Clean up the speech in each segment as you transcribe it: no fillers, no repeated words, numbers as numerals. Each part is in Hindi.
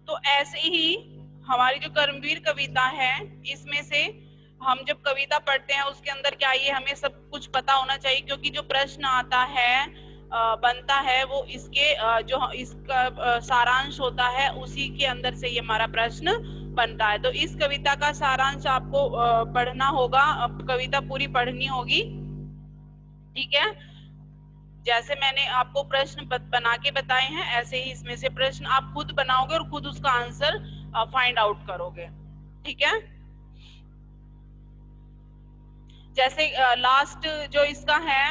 तो ऐसे ही हमारी जो कर्मवीर कविता है, इसमें से हम जब कविता पढ़ते हैं उसके अंदर क्या ये हमें सब कुछ पता होना चाहिए, क्योंकि जो प्रश्न आता है बनता है वो इसके जो इसका सारांश होता है उसी के अंदर से ये हमारा प्रश्न बनता है। तो इस कविता का सारांश आपको पढ़ना होगा, कविता पूरी पढ़नी होगी, ठीक है। जैसे मैंने आपको प्रश्न बना के बताए हैं, ऐसे ही इसमें से प्रश्न आप खुद बनाओगे और खुद उसका आंसर फाइंड आउट करोगे, ठीक है। जैसे लास्ट जो इसका है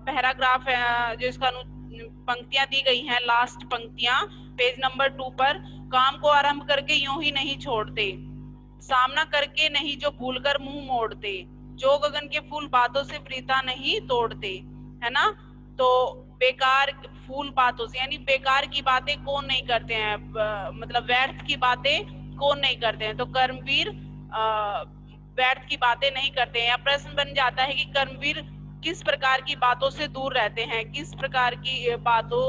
पैराग्राफ है, जो इसका पंक्तियां दी गई हैं, लास्ट पंक्तियां पेज नंबर 2 पर, काम को आरंभ करके यूं ही नहीं छोड़ते, सामना करके नहीं जो भूलकर मुंह मोड़ते, जो गगन के फूल बातों से प्रीता नहीं तोड़ते, है ना। तो बेकार फूल बातों से, यानी बेकार की बातें कौन नहीं करते हैं, मतलब व्यर्थ की बातें कौन नहीं करते हैं। तो कर्मवीर व्यर्थ की बातें नहीं करते हैं। या प्रश्न बन जाता है कि कर्मवीर किस प्रकार की बातों से दूर रहते हैं, किस प्रकार की बातों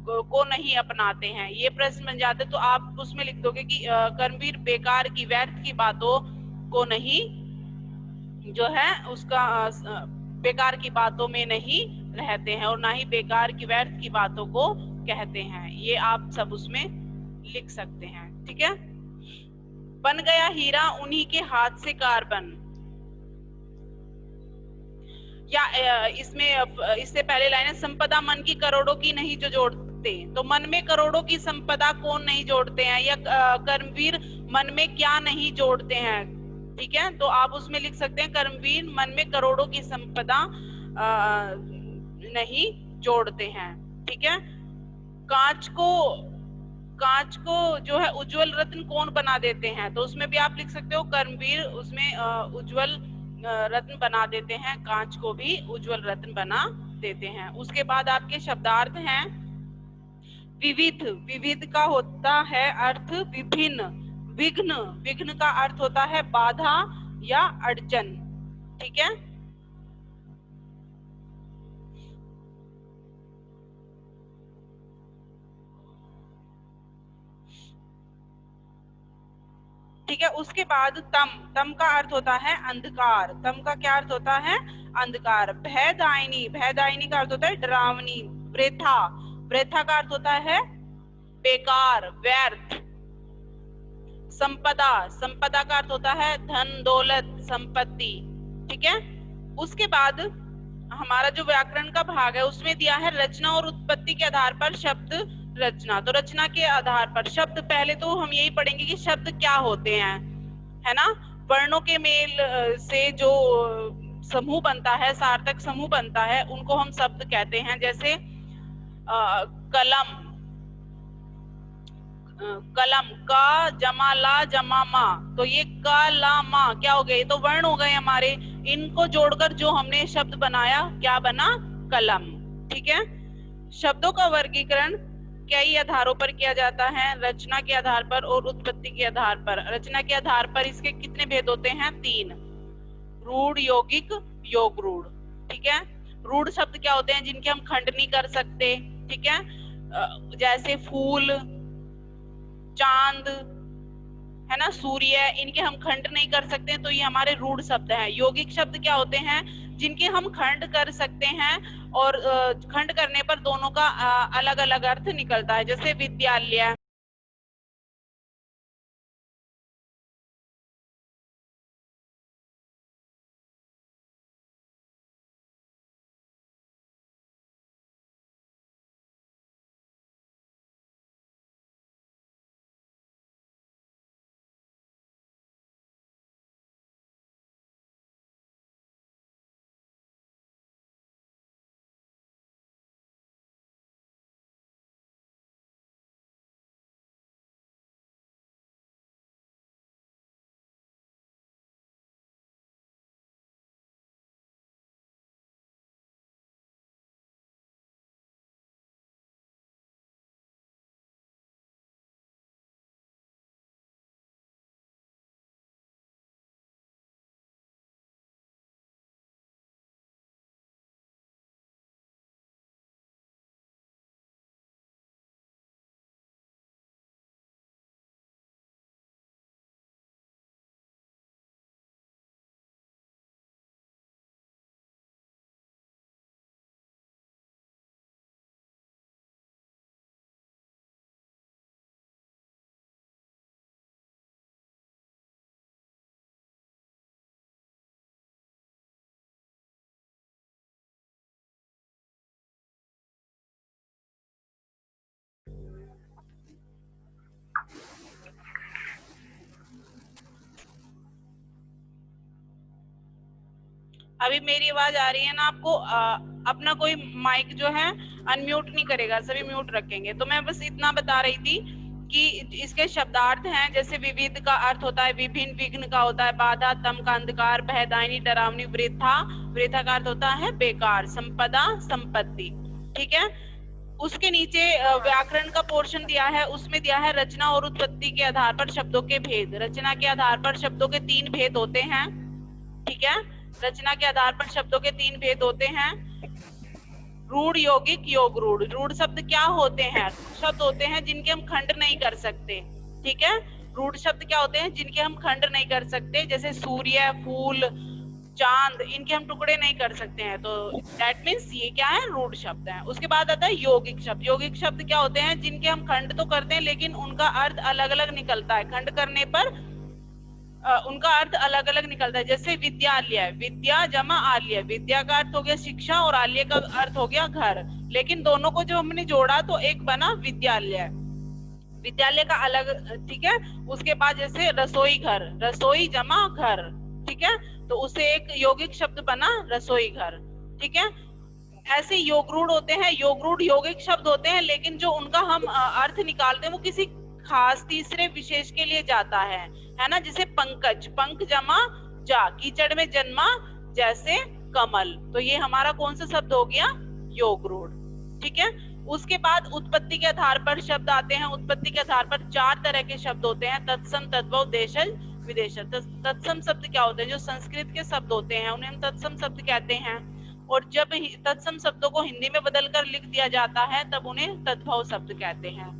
को नहीं अपनाते हैं, ये प्रश्न बन जाते। तो आप उसमें लिख दोगे कि कर्मवीर बेकार की व्यर्थ की बातों को नहीं, जो है उसका बेकार की बातों में नहीं रहते हैं, और ना ही बेकार की व्यर्थ की बातों को कहते हैं। ये आप सब उसमें लिख सकते हैं, ठीक है। बन गया हीरा उन्हीं के हाथ से कार्बन, या इसमें इससे पहले लाइन है, संपदा मन की करोड़ों की नहीं जो जोड़ते। तो मन में करोड़ों की संपदा कौन नहीं जोड़ते हैं, या कर्मवीर मन में क्या नहीं जोड़ते हैं, ठीक है। तो आप उसमें लिख सकते हैं कर्मवीर मन में करोड़ों की संपदा नहीं जोड़ते हैं, ठीक है। कांच को कांच को जो है उज्जवल रत्न कौन बना देते हैं, तो उसमें भी आप लिख सकते हो कर्मवीर उसमें उज्जवल रत्न बना देते हैं, कांच को भी उज्जवल रत्न बना देते हैं। उसके बाद आपके शब्दार्थ हैं विविध, विविध का होता है अर्थ विभिन्न, विघ्न, विघ्न का अर्थ होता है बाधा या अड़चन, ठीक है। ठीक है। उसके बाद तम, तम का अर्थ होता है अंधकार, तम का क्या अर्थ होता है, अंधकार। भयदायिनी, भयदायिनी का अर्थ होता है डरावनी। वृथा, वृथा का अर्थ होता है बेकार, व्यर्थ। संपदा, संपदा का अर्थ होता है धन दौलत संपत्ति, ठीक है। उसके बाद हमारा जो व्याकरण का भाग है उसमें दिया है रचना और उत्पत्ति के आधार पर शब्द रचना। तो रचना के आधार पर शब्द, पहले तो हम यही पढ़ेंगे कि शब्द क्या होते हैं, है ना। वर्णों के मेल से जो समूह बनता है, सार्थक समूह बनता है, उनको हम शब्द कहते हैं। जैसे कलम, कलम का जमा ला जमा मा, तो ये का ला मा क्या हो गए, तो वर्ण हो गए हमारे। इनको जोड़कर जो हमने शब्द बनाया क्या बना, कलम, ठीक है। शब्दों का वर्गीकरण कई आधारों पर किया जाता है, रचना के आधार पर और उत्पत्ति के आधार पर। रचना के आधार पर इसके कितने भेद होते हैं, 3, रूढ़, यौगिक, योग रूढ़, ठीक है। रूढ़ शब्द क्या होते हैं, जिनके हम खंड नहीं कर सकते, ठीक है। जैसे फूल, चांद, है ना, सूर्य, इनके हम खंड नहीं कर सकते, तो ये हमारे रूढ़ शब्द हैं। यौगिक शब्द क्या होते हैं, जिनके हम खंड कर सकते हैं, और खंड करने पर दोनों का अलग अलग अर्थ निकलता है। जैसे विद्यालय, अभी मेरी आवाज आ रही है ना आपको? अपना कोई माइक जो है अनम्यूट नहीं करेगा, सभी म्यूट रखेंगे। तो मैं बस इतना बता रही थी कि इसके शब्दार्थ हैं, जैसे विविध का अर्थ होता है विभिन्न, विघ्न का होता है बाधा, तम का अंधकार, भयदायनी डरावनी, वृथा, वृथा का अर्थ होता है बेकार, संपदा संपत्ति। ठीक है। उसके नीचे व्याकरण का पोर्शन दिया है, उसमें दिया है रचना और उत्पत्ति के आधार पर शब्दों के भेद। रचना के आधार पर शब्दों के 3 भेद होते हैं। ठीक है। रचना के आधार पर शब्दों के 3 भेद होते हैं, रूढ़, यौगिक, योग रूढ़। रूढ़ शब्द क्या होते हैं? शब्द होते हैं जिनके हम खंड नहीं कर सकते। ठीक है। रूढ़ शब्द क्या होते हैं? जिनके हम खंड नहीं कर सकते, जैसे सूर्य, फूल, चांद, इनके हम टुकड़े नहीं कर सकते हैं। तो दैट मीन्स ये क्या है? रूढ़ शब्द है। उसके बाद आता है यौगिक शब्द। यौगिक शब्द क्या होते हैं? जिनके हम खंड तो करते हैं लेकिन उनका अर्थ अलग अलग निकलता है। खंड करने पर उनका अर्थ अलग अलग निकलता है। जैसे विद्यालय, विद्या जमा आलय, विद्या का अर्थ हो गया शिक्षा और आलय का अर्थ हो गया घर, लेकिन दोनों को जो हमने जोड़ा तो एक बना विद्यालय। विद्यालय का अलग, ठीक है। उसके बाद जैसे रसोई घर, रसोई जमा घर, ठीक है, तो उसे एक यौगिक शब्द बना रसोई घर। ठीक है। ऐसे योग रूढ़ होते हैं। योग रूढ़ यौगिक शब्द होते हैं, लेकिन जो उनका हम अर्थ निकालते हैं वो किसी खास तीसरे विशेष के लिए जाता है ना। जैसे पंकज, पंख जमा जा, कीचड़ में जन्मा जैसे कमल, तो ये हमारा कौन सा शब्द हो गया? योग रूढ़। ठीक है। उसके बाद उत्पत्ति के आधार पर शब्द आते हैं। उत्पत्ति के आधार पर 4 तरह के शब्द होते हैं, तत्सम, तद्भव, देशज, विदेशज। तत्सम शब्द क्या होते हैं? जो संस्कृत के शब्द होते हैं उन्हें हम तत्सम शब्द कहते हैं, और जब तत्सम शब्दों को हिंदी में बदलकर लिख दिया जाता है तब उन्हें तद्भव शब्द कहते हैं।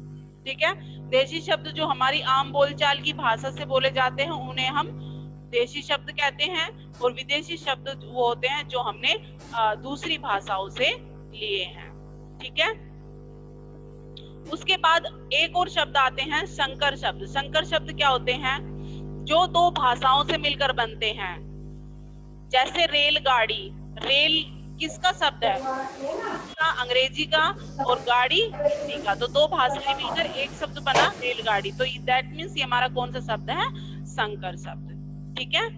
ठीक है। देशी शब्द जो हमारी आम बोलचाल की भाषा से बोले जाते हैं उन्हें हम देशी शब्द कहते हैं, और विदेशी शब्द वो होते हैं जो हमने दूसरी भाषाओं से लिए हैं। ठीक है। उसके बाद एक और शब्द आते हैं संकर शब्द। संकर शब्द क्या होते हैं? जो 2 भाषाओं से मिलकर बनते हैं। जैसे रेलगाड़ी, रेल किसका शब्द है? का, अंग्रेजी का, और गाड़ी हिंदी का, तो 2 भाषाएं मिलकर एक शब्द बना रेलगाड़ी। तो दैट मीन्स ये हमारा कौन सा शब्द है? संकर शब्द। ठीक है।